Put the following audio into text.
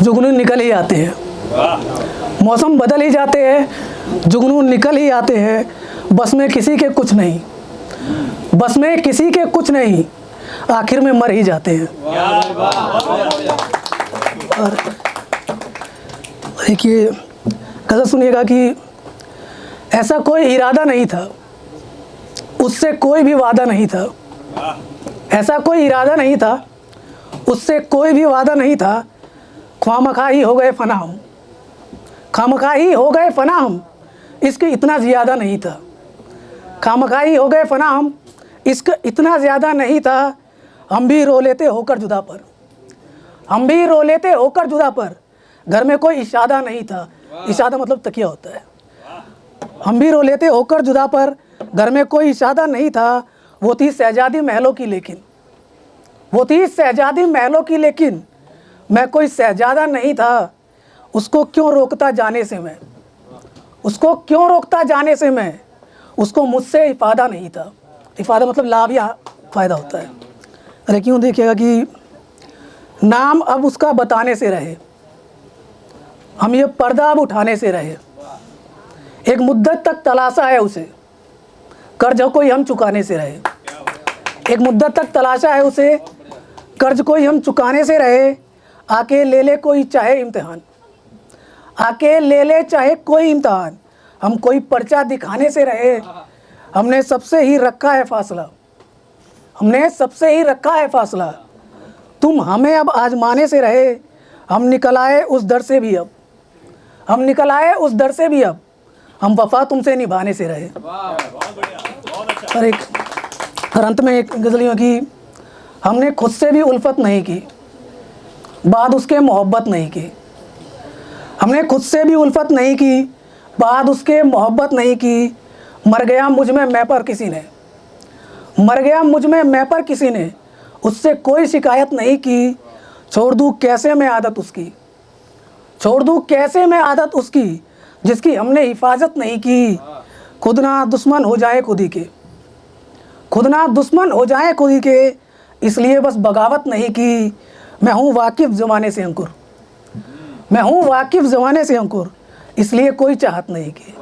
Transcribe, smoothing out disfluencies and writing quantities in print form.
जुगनू निकल ही आते हैं। मौसम बदल ही जाते हैं, जुगनू निकल ही आते हैं। बस में किसी के कुछ नहीं, बस में किसी के कुछ नहीं, आखिर में मर ही जाते हैं। और देखिए गज़ल सुनिएगा कि ऐसा कोई इरादा नहीं था, उससे कोई भी वादा नहीं था। ऐसा कोई इरादा नहीं था, उससे कोई भी वादा नहीं था। ख्वामखा ही हो गए फना हम, खामखा ही हो गए फना हम, इसके इतना ज़्यादा नहीं था। खामखा ही हो गए फना हम, इसका इतना ज़्यादा नहीं था। हम भी रो लेते होकर जुदा पर, हम भी रो लेते होकर जुदा पर, घर में कोई इशादा नहीं था। इशादा मतलब तकिया होता है। हम भी रो लेते होकर जुदा पर, घर में कोई इशादा नहीं था। वो थी शहजादी महलों की लेकिन, वो थी शहजादी महलों की लेकिन, मैं कोई शहजादा नहीं था। उसको क्यों रोकता जाने से मैं, उसको क्यों रोकता जाने से मैं, उसको मुझसे इफादा नहीं था। इफादा मतलब लाभ या फ़ायदा होता है। अरे क्यों देखिएगा कि नाम अब उसका बताने से रहे, हम ये पर्दा अब उठाने से रहे। एक मुद्दत तक तलाशा है उसे, कर्ज कोई हम चुकाने से रहे। एक मुद्दत तक तलाशा है उसे, कर्ज कोई हम चुकाने से रहे। आके ले ले कोई चाहे इम्तिहान, आके ले ले चाहे कोई इम्तिहान, हम कोई पर्चा दिखाने से रहे। हमने सबसे ही रखा है फासला, हमने सबसे ही रखा है फासला। तुम हमें अब आजमाने से रहे। हम निकल आए उस दर से भी अब, हम निकल आए उस दर से भी अब, हम वफा तुमसे निभाने से रहे। और एक अंत में एक गज़लियों की, हमने खुद से भी उल्फत नहीं की, बाद उसके मोहब्बत नहीं की। हमने खुद से भी उल्फत नहीं की, बाद उसके मोहब्बत नहीं की। मर गया मुझ में मैं पर किसी ने, मर गया मुझ में मैं पर किसी ने, उससे कोई शिकायत नहीं की। छोड़ दूँ कैसे मैं आदत उसकी, छोड़ दूँ कैसे मैं आदत उसकी, जिसकी हमने हिफाजत नहीं की। खुद ना दुश्मन हो जाए खुद ही के, खुद ना दुश्मन हो जाए खुद ही के, इसलिए बस बगावत नहीं की। मैं हूँ वाकिफ़ ज़माने से अंकुर, मैं हूँ वाकिफ़ ज़माने से अंकुर, इसलिए कोई चाहत नहीं की।